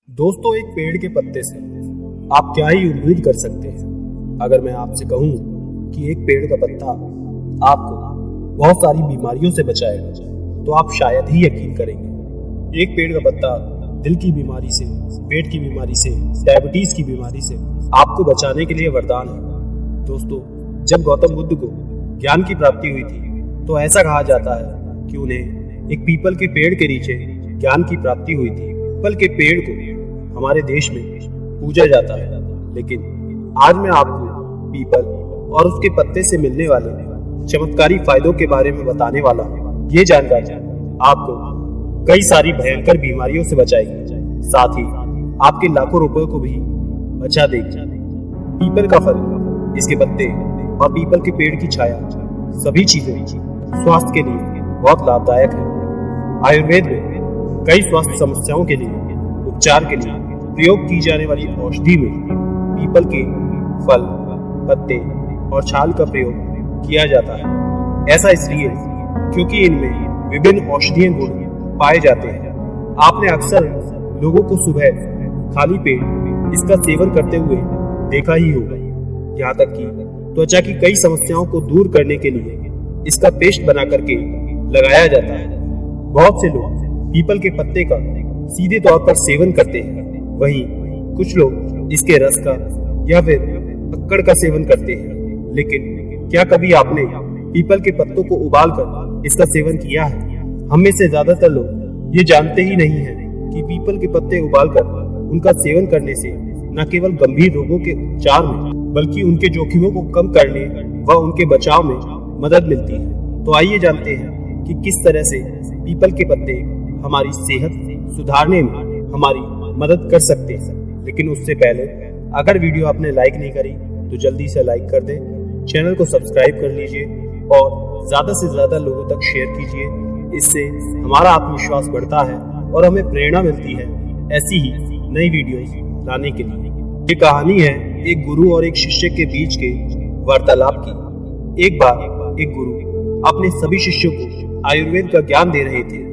दोस्तों, एक पेड़ के पत्ते से आप क्या ही उम्मीद कर सकते हैं। अगर मैं आपसे कहूं कि एक पेड़ का पत्ता आपको बहुत सारी बीमारियों से बचाएगा तो आप शायद ही यकीन करेंगे। एक पेड़ का पत्ता दिल की बीमारी से, पेट की बीमारी से, डायबिटीज की बीमारी से आपको बचाने के लिए वरदान है। दोस्तों, जब गौतम बुद्ध को ज्ञान की प्राप्ति हुई थी तो ऐसा कहा जाता है कि उन्हें एक पीपल के पेड़ के नीचे ज्ञान की प्राप्ति हुई थी। पीपल के पेड़ को हमारे देश में पूजा जाता है, लेकिन आज मैं आपको पीपल और उसके पत्ते से मिलने वाले चमत्कारी फायदों के बारे में बताने वाला हूँ। ये जानकारी आपको कई सारी भयंकर बीमारियों से बचाएगी, साथ ही आपके लाखों रुपए को भी बचा देगी। पीपल का फल, इसके पत्ते और पीपल के पेड़ की छाया, सभी चीजें स्वास्थ्य के लिए बहुत लाभदायक है। आयुर्वेद में कई स्वास्थ्य समस्याओं के लिए उपचार के लिए प्रयोग की जाने वाली औषधि में पीपल के फल, पत्ते और छाल का प्रयोग किया जाता है। ऐसा इसलिए क्योंकि इनमें विभिन्न औषधीय गुण पाए जाते हैं। आपने अक्सर लोगों को सुबह खाली पेट इसका सेवन करते हुए देखा ही होगा। यहाँ तक कि त्वचा की कई समस्याओं को दूर करने के लिए इसका पेस्ट बना करके लगाया जाता है। बहुत से लोग पीपल के पत्ते का सीधे तौर पर सेवन करते हैं, वहीं कुछ लोग इसके रस का या फिर अक्कड़ का सेवन करते हैं। लेकिन क्या कभी आपने पीपल के पत्तों को उबालकर इसका सेवन किया है? हम में से ज्यादातर लोग ये जानते ही नहीं है कि पीपल के पत्ते उबालकर उनका सेवन करने से न केवल गंभीर रोगों के उपचार में बल्कि उनके जोखिमों को कम करने व उनके बचाव में मदद मिलती है। तो आइए जानते हैं कि किस तरह से पीपल के पत्ते हमारी सेहत सुधारने में हमारी मदद कर सकते हैं। लेकिन उससे पहले अगर वीडियो आपने लाइक नहीं करी तो जल्दी से लाइक कर दें, चैनल को सब्सक्राइब कर लीजिए और ज्यादा से ज्यादा लोगों तक शेयर कीजिए। इससे हमारा आत्मविश्वास बढ़ता है और हमें प्रेरणा मिलती है ऐसी ही नई वीडियोस लाने के लिए। ये कहानी है एक गुरु और एक शिष्य के बीच के वार्तालाप की। एक बार एक गुरु अपने सभी शिष्यों को आयुर्वेद का ज्ञान दे रहे थे।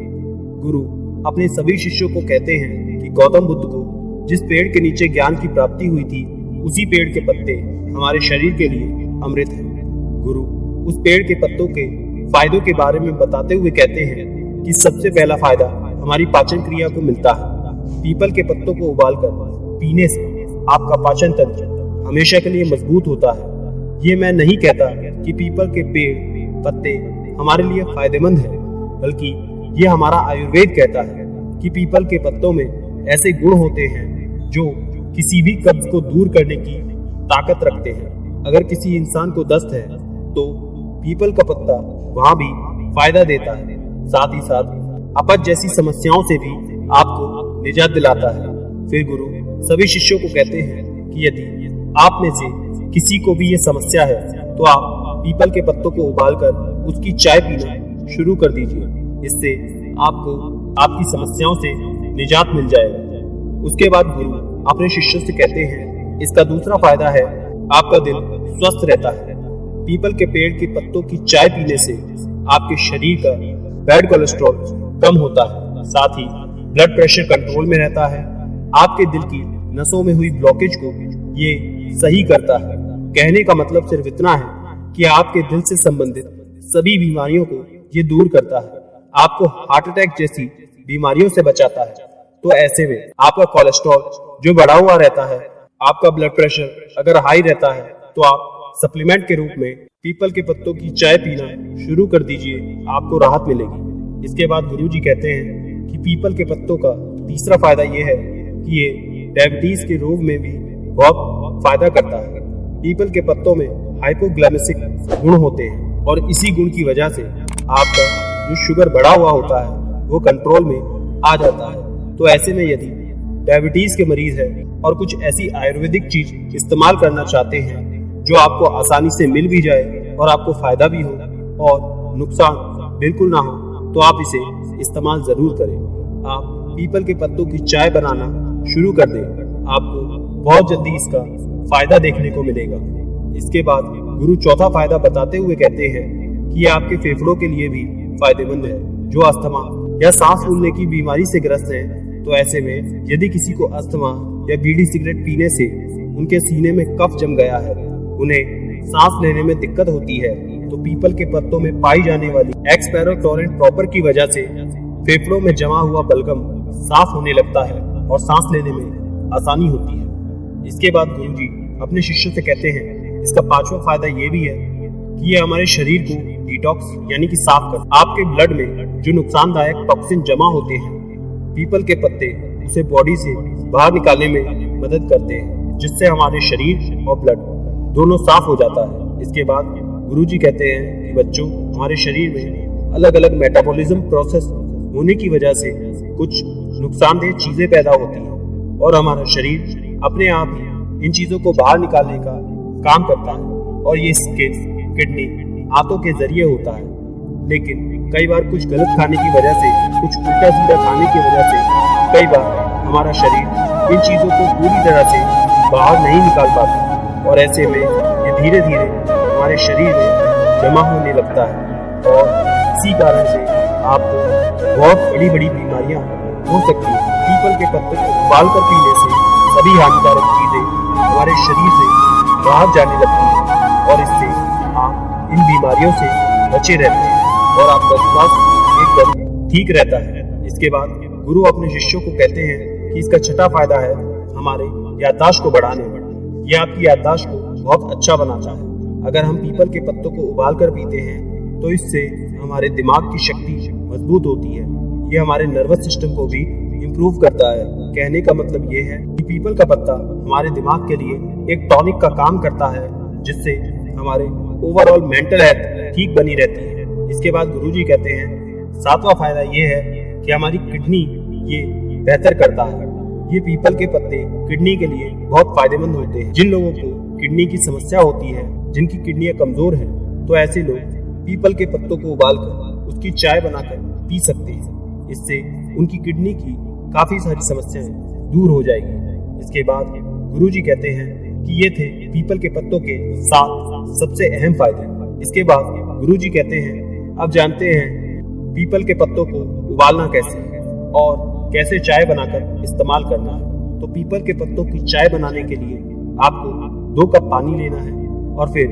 गुरु अपने सभी शिष्यों को कहते हैं कि गौतम बुद्ध को जिस पेड़ के नीचे ज्ञान की प्राप्ति हुई थी उसी पेड़ के पत्ते हमारे शरीर के लिए अमृत हैं। गुरु उस पेड़ के पत्तों के फायदों के बारे में बताते हुए कहते हैं कि सबसे पहला फायदा हमारी पाचन क्रिया को मिलता है। पीपल के पत्तों को उबालकर पीने से आपका पाचन तंत्र हमेशा के लिए मजबूत होता है। ये मैं नहीं कहता कि पीपल के पेड़ पत्ते हमारे लिए फायदेमंद है, बल्कि ये हमारा आयुर्वेद कहता है कि पीपल के पत्तों में ऐसे गुण होते हैं जो किसी भी कब्ज को दूर करने की ताकत रखते हैं। अगर किसी इंसान को दस्त है तो पीपल का पत्ता वहां भी फायदा देता है। साथ ही साथ अपच जैसी समस्याओं से भी आपको निजात दिलाता है। फिर गुरु सभी शिष्यों को कहते हैं कि यदि आप में से किसी को भी ये समस्या है तो आप पीपल के पत्तों को उबालकर उसकी चाय पीना शुरू कर दीजिए। इससे आपको आपकी समस्याओं से निजात मिल जाएगा। उसके बाद गुरु अपने शिष्यों से कहते हैं इसका दूसरा फायदा है आपका दिल स्वस्थ रहता है। पीपल के पेड़ के पत्तों की चाय पीने से आपके शरीर का बैड कोलेस्ट्रॉल कम होता है, साथ ही ब्लड प्रेशर कंट्रोल में रहता है। आपके दिल की नसों में हुई ब्लॉकेज को ये सही करता है। कहने का मतलब सिर्फ इतना है कि आपके दिल से संबंधित सभी बीमारियों को ये दूर करता है, आपको हार्ट अटैक जैसी बीमारियों से बचाता है। तो ऐसे में आपका कोलेस्ट्रॉल जो बढ़ा हुआ रहता है, आपका ब्लड प्रेशर अगर हाई रहता है तो आप सप्लीमेंट के रूप में पीपल के पत्तों की चाय पीना शुरू कर दीजिए, आपको राहत मिलेगी। इसके बाद गुरुजी कहते हैं कि पीपल के पत्तों का तीसरा फायदा ये है कि ये डायबिटीज के रोग में भी बहुत फायदा करता है। पीपल के पत्तों में हाइपोग्लाइसेमिक गुण होते हैं और इसी गुण की वजह से आपका जो शुगर बढ़ा हुआ होता है वो कंट्रोल में आ जाता है। तो ऐसे में यदि डायबिटीज के मरीज है और कुछ ऐसी आयुर्वेदिक चीज इस्तेमाल करना चाहते हैं जो आपको आसानी से मिल भी जाए और आपको फायदा भी हो और नुकसान बिल्कुल ना हो, तो आप इसे इस्तेमाल जरूर करें। आप पीपल के पत्तों की चाय बनाना शुरू कर दें, आपको बहुत जल्दी इसका फायदा देखने को मिलेगा। इसके बाद गुरु चौथा फायदा बताते हुए कहते हैं कि ये आपके फेफड़ों के लिए भी फायदेमंद है। जो अस्थमा या सांस फूलने की बीमारी से ग्रस्त है तो ऐसे में यदि किसी को अस्थमा या बीड़ी सिगरेट पीने से उनके सीने में कफ जम गया है, उन्हें सांस लेने में दिक्कत होती है, तो पीपल के पत्तों में पाई जाने वाली एक्सपैरोटोरेंट प्रॉपर की वजह से फेफड़ों में जमा हुआ बलगम साफ होने लगता है और सांस लेने में आसानी होती है। इसके बाद गुरुजी अपने शिष्यों से कहते हैं, इसका पांचवा फायदा ये भी है कि ये हमारे शरीर को डिटॉक्स यानी कि साफ कर, आपके ब्लड में जो नुकसानदायक टॉक्सिन जमा होते हैं, पीपल के पत्ते उसे बॉडी से बाहर निकालने में मदद करते हैं, जिससे हमारे शरीर और ब्लड दोनों साफ हो जाता है। इसके बाद गुरुजी कहते हैं कि बच्चों, हमारे शरीर में अलग अलग मेटाबॉलिज्म प्रोसेस होने की वजह से कुछ नुकसानदेह चीजें पैदा होती हैं और हमारा शरीर अपने आप ही इन चीजों को बाहर निकालने का काम करता है, और ये स्किन, किडनी, आंतों के जरिए होता है। लेकिन कई बार कुछ गलत खाने की वजह से, कुछ उल्टा सीधा खाने की वजह से कई बार हमारा शरीर इन चीजों को पूरी तरह से बाहर नहीं निकाल पाता, और ऐसे में ये धीरे धीरे हमारे शरीर में जमा होने लगता है और इसी कारण से आपको बहुत बड़ी बड़ी बीमारियां हो सकती हैं। पीपल के पत्ते को उबाल कर पीने से सभी हानिकारक चीजें हमारे शरीर से बाहर जाने लगती हैं और इससे आप इन बीमारियों से बचे रहते हैं और आपका स्वास्थ्य एकदम ठीक रहता है। इसके बाद गुरु अपने शिष्यों को कहते हैं कि इसका छठा फायदा है हमारे याददाश्त को बढ़ाने में। यह आपकी याददाश्त को बहुत अच्छा बनाता है। अगर हम पीपल के पत्तों को उबाल कर पीते हैं तो इससे हमारे दिमाग की शक्ति मजबूत होती है। यह हमारे नर्वस सिस्टम को भी इम्प्रूव करता है। कहने का मतलब ये है कि पीपल का पत्ता हमारे दिमाग के लिए एक टॉनिक का काम करता है, जिससे हमारे ओवरऑल मेंटल हेल्थ ठीक बनी रहती है। इसके बाद गुरुजी कहते हैं सातवां फायदा ये है कि हमारी किडनी ये बेहतर करता है। ये पीपल के पत्ते किडनी के लिए बहुत फायदेमंद होते हैं। जिन लोगों को किडनी की समस्या होती है, जिनकी किडनियां कमजोर हैं, तो ऐसे लोग पीपल के पत्तों को उबालकर उसकी चाय बनाकर पी सकते हैं। इससे उनकी किडनी की काफी सारी समस्याएं दूर हो जाएगी। इसके बाद गुरुजी कहते हैं कि ये थे पीपल के पत्तों के 7 सबसे अहम फायदे। इसके बाद गुरुजी कहते हैं अब जानते हैं पीपल के पत्तों को उबालना कैसे है और कैसे चाय बनाकर इस्तेमाल करना है। तो पीपल के पत्तों की चाय बनाने के लिए आपको 2 कप पानी लेना है और फिर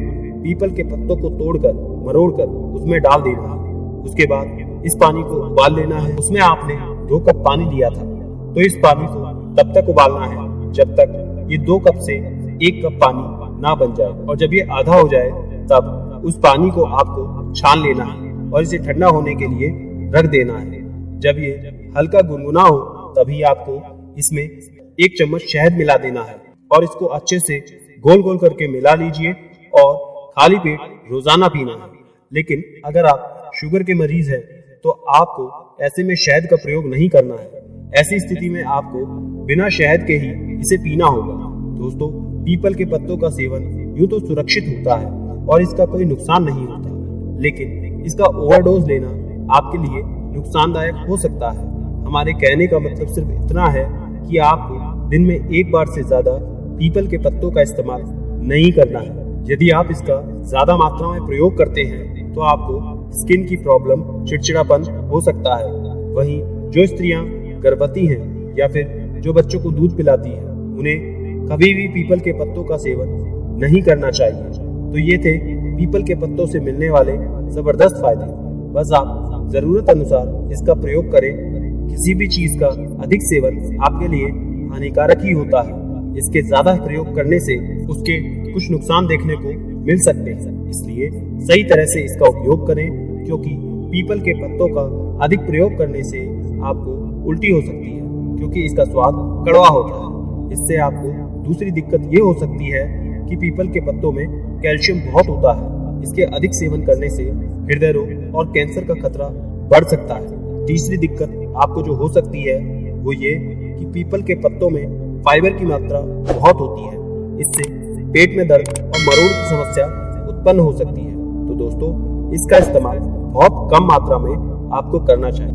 पीपल के पत्तों को तोड़कर मरोड़कर उसमें डाल देना है। उसके बाद इस पानी को उबाल लेना है। उसमें आपने 2 कप पानी लिया था, तो इस पानी को तब तक उबालना है जब तक ये 2 कप से 1 कप पानी ना बन जाए, और जब ये आधा हो जाए तब उस पानी को आपको छान लेना है और इसे ठंडा होने के लिए रख देना है। जब ये हल्का गुनगुना हो तभी आपको इसमें 1 चम्मच शहद मिला देना है और इसको अच्छे से गोल गोल करके मिला लीजिए और खाली पेट रोजाना पीना है। लेकिन अगर आप शुगर के मरीज हैं तो आपको ऐसे में शहद का प्रयोग नहीं करना है। ऐसी स्थिति में आपको बिना शहद के ही इसे पीना होगा। दोस्तों, पीपल के पत्तों का सेवन यूं तो सुरक्षित होता है और इसका कोई नुकसान नहीं होता, लेकिन इसका ओवरडोज लेना आपके लिए नुकसानदायक हो सकता है। हमारे कहने का मतलब सिर्फ इतना है कि आपको दिन में 1 बार से ज्यादा पीपल के पत्तों का इस्तेमाल नहीं करना है। यदि आप इसका ज्यादा मात्रा में प्रयोग करते हैं तो आपको स्किन की प्रॉब्लम, चिड़चिड़ापन हो सकता है। वहीं जो स्त्रियां गर्भवती हैं या फिर जो बच्चों को दूध पिलाती हैं, उन्हें कभी भी पीपल के पत्तों का सेवन नहीं करना चाहिए। तो ये थे पीपल के पत्तों से मिलने वाले जबरदस्त फायदे। बस आप जरूरत अनुसार इसका प्रयोग करें। किसी भी चीज का अधिक सेवन आपके लिए हानिकारक ही होता है। इसके ज्यादा प्रयोग करने से उसके कुछ नुकसान देखने को मिल सकते हैं। इसलिए सही तरह से इसका उपयोग करें, क्योंकि पीपल के पत्तों का अधिक प्रयोग करने से आपको उल्टी हो सकती है, क्योंकि इसका स्वाद कड़वा होता है। इससे आपको दूसरी दिक्कत ये हो सकती है कि पीपल के पत्तों में कैल्शियम बहुत होता है। इसके अधिक सेवन करने से हृदय रोग और कैंसर का खतरा बढ़ सकता है। तीसरी दिक्कत आपको जो हो सकती है वो ये कि पीपल के पत्तों में फाइबर की मात्रा बहुत होती है। इससे पेट में दर्द और मरोड़ की समस्या उत्पन्न हो सकती है। तो दोस्तों, इसका इस्तेमाल बहुत कम मात्रा में आपको करना चाहिए।